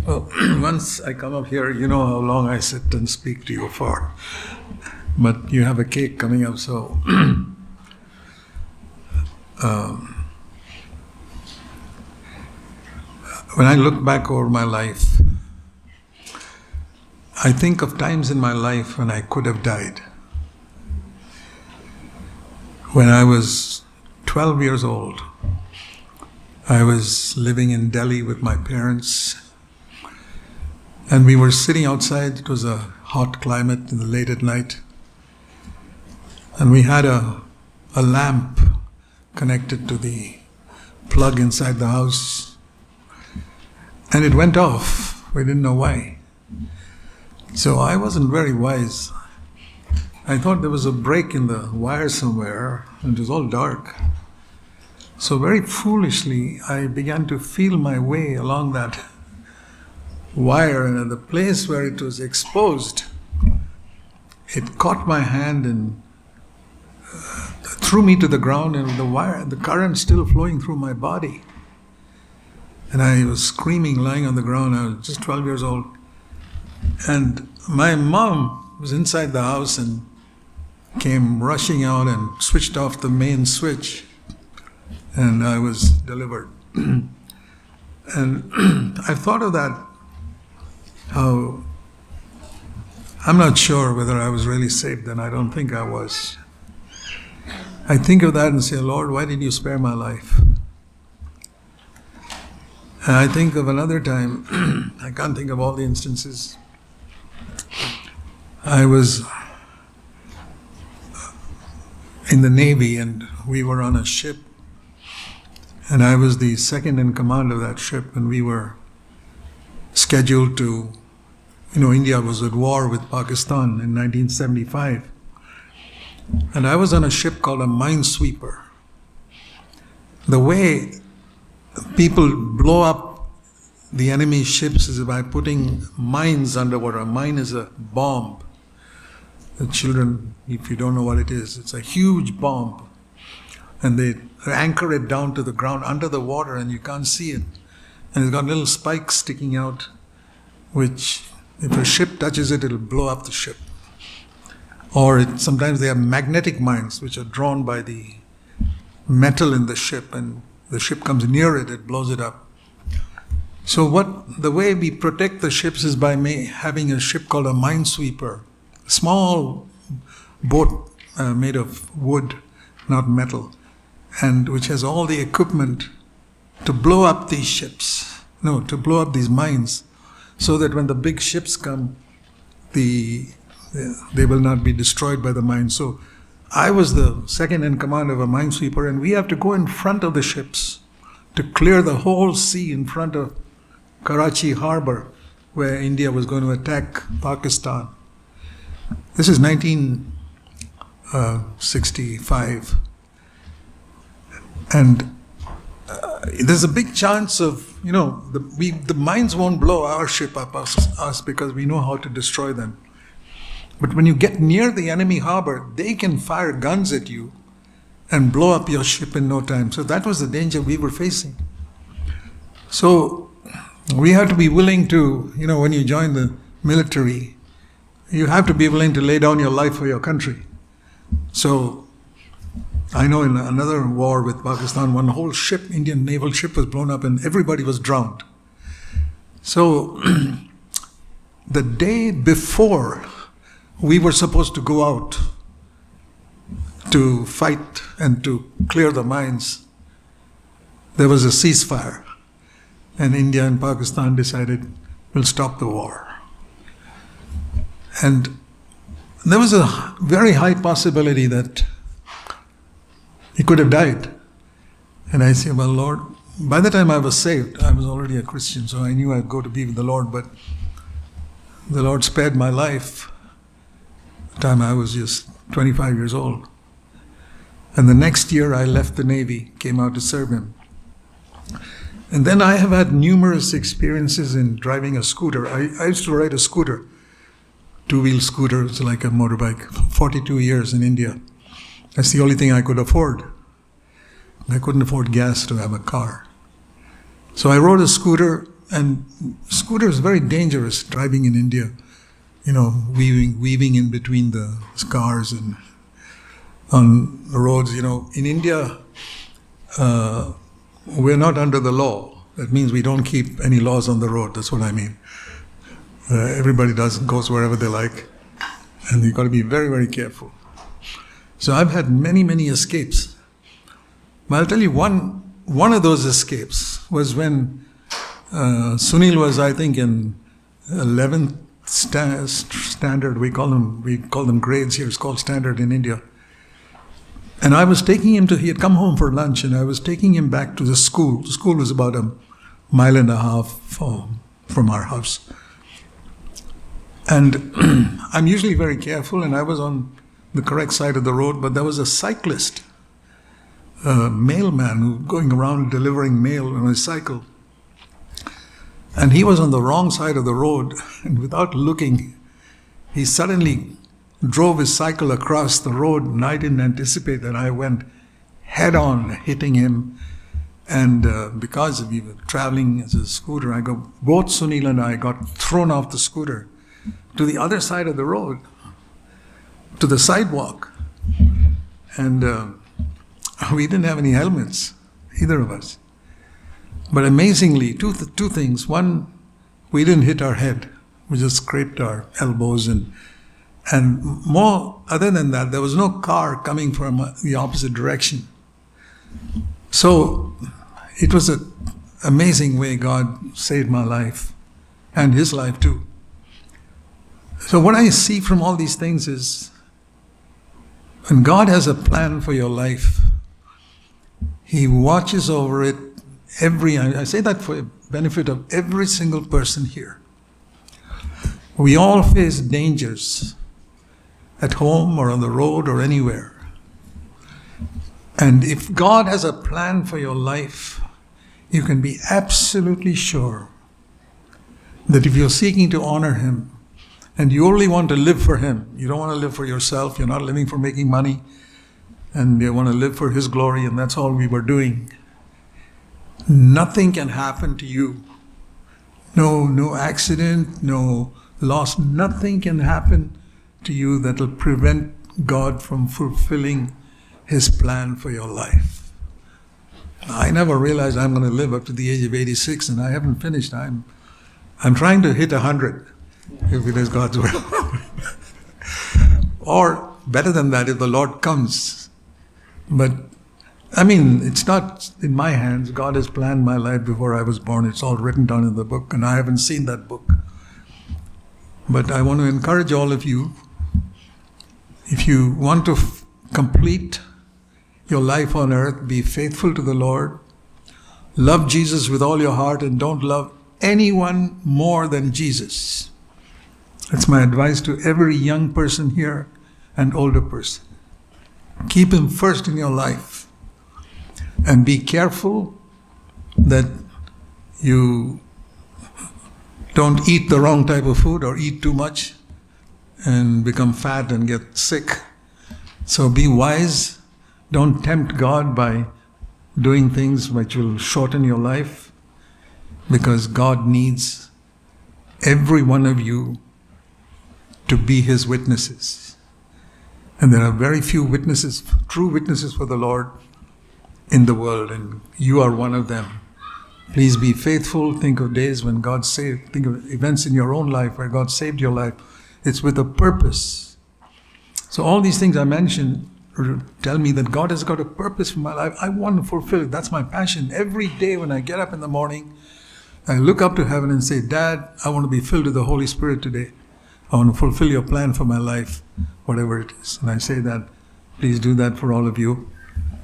Well, once I come up here, you know how long I sit and speak to you for. But you have a cake coming up, so when I look back over my life, I think of times in my life when I could have died. When I was 12 years old, I was living in Delhi with my parents, and we were sitting outside. It was a hot climate in the late at night, and we had a lamp connected to the plug inside the house, and it went off. We didn't know why. So I wasn't very wise. I thought there was a break in the wire somewhere, and it was all dark. So very foolishly, I began to feel my way along that wire, and at the place where it was exposed, it caught my hand and threw me to the ground, and the current still flowing through my body. And I was screaming, lying on the ground. I was just 12 years old. And my mom was inside the house and came rushing out and switched off the main switch. And I was delivered. And I've thought of that, how I'm not sure whether I was really saved then. I don't think I was. I think of that and say, Lord, why did you spare my life? And I think of another time, I can't think of all the instances. I was in the Navy and we were on a ship, and I was the second in command of that ship, and we were scheduled to, India was at war with Pakistan in 1975. And I was on a ship called a minesweeper. The way people blow up the enemy ships is by putting mines underwater. A mine is a bomb. The children, if you don't know what it is, it's a huge bomb. And they anchor it down to the ground under the water, and you can't see it. And it's got little spikes sticking out, which if a ship touches it, it'll blow up the ship. Or sometimes they have magnetic mines, which are drawn by the metal in the ship, and the ship comes near it, it blows it up. So the way we protect the ships is by having a ship called a minesweeper, a small boat made of wood, not metal, and which has all the equipment to blow up these ships, to blow up these mines, so that when the big ships come, they will not be destroyed by the mine. So I was the second in command of a minesweeper, and we have to go in front of the ships to clear the whole sea in front of Karachi harbor, where India was going to attack Pakistan. This is 1965. And there's a big chance of, the mines won't blow our ship up, us, because we know how to destroy them. But when you get near the enemy harbor, they can fire guns at you and blow up your ship in no time. So that was the danger we were facing. So we have to be willing to, when you join the military, you have to be willing to lay down your life for your country. So I know in another war with Pakistan, one whole ship, Indian naval ship, was blown up and everybody was drowned. So the day before we were supposed to go out to fight and to clear the mines, there was a ceasefire, and India and Pakistan decided we'll stop the war. And there was a very high possibility that he could have died. And I said, well, Lord, by the time I was saved, I was already a Christian, so I knew I'd go to be with the Lord, but the Lord spared my life. The time I was just 25 years old. And the next year I left the Navy, came out to serve him. And then I have had numerous experiences in driving a scooter. I used to ride a scooter, two-wheel scooter. It's like a motorbike, 42 years in India. That's the only thing I could afford. I couldn't afford gas to have a car. So I rode a scooter and scooter is very dangerous driving in India. Weaving in between the cars and on the roads. In India, we're not under the law. That means we don't keep any laws on the road. That's what I mean. Everybody goes wherever they like, and you've got to be very, very careful. So I've had many, many escapes. But I'll tell you one of those escapes was when Sunil was, I think, in 11th standard. We call them grades here. It's called standard in India. And I was taking him he had come home for lunch, and I was taking him back to the school. The school was about a mile and a half from our house. And I'm usually very careful, and I was on the correct side of the road, but there was a cyclist, a mailman who going around delivering mail on his cycle. And he was on the wrong side of the road, and without looking, he suddenly drove his cycle across the road, and I didn't anticipate that. I went head on, hitting him. And because we were traveling as a scooter, both Sunil and I got thrown off the scooter to the other side of the road, to the sidewalk. And we didn't have any helmets, either of us. But amazingly, two things. One, we didn't hit our head. We just scraped our elbows. And more, other than that, there was no car coming from the opposite direction. So it was an amazing way God saved my life, and his life too. So what I see from all these things is, when God has a plan for your life, he watches over it. I say that for the benefit of every single person here. We all face dangers at home or on the road or anywhere. And if God has a plan for your life, you can be absolutely sure that if you're seeking to honor him, and you only want to live for him, you don't want to live for yourself, you're not living for making money, and you want to live for his glory, and that's all we were doing, nothing can happen to you. No accident, no loss, nothing can happen to you that will prevent God from fulfilling his plan for your life. I never realized I'm going to live up to the age of 86, and I haven't finished. I'm trying to hit 100, if it is God's will. Or better than that, if the Lord comes. But it's not in my hands. God has planned my life before I was born. It's all written down in the book, and I haven't seen that book. But I want to encourage all of you, if you want to complete your life on earth, be faithful to the Lord, love Jesus with all your heart, and don't love anyone more than Jesus. That's my advice to every young person here and older person. Keep him first in your life, and be careful that you don't eat the wrong type of food or eat too much and become fat and get sick. So be wise. Don't tempt God by doing things which will shorten your life, because God needs every one of you to be his witnesses. And there are very few witnesses, true witnesses for the Lord in the world, and you are one of them. Please be faithful. Think of days when God saved. Think of events in your own life where God saved your life. It's with a purpose. So all these things I mentioned tell me that God has got a purpose for my life. I want to fulfill it. That's my passion. Every day when I get up in the morning, I look up to heaven and say, Dad, I want to be filled with the Holy Spirit today. I want to fulfill your plan for my life, whatever it is. And I say that, please do that for all of you.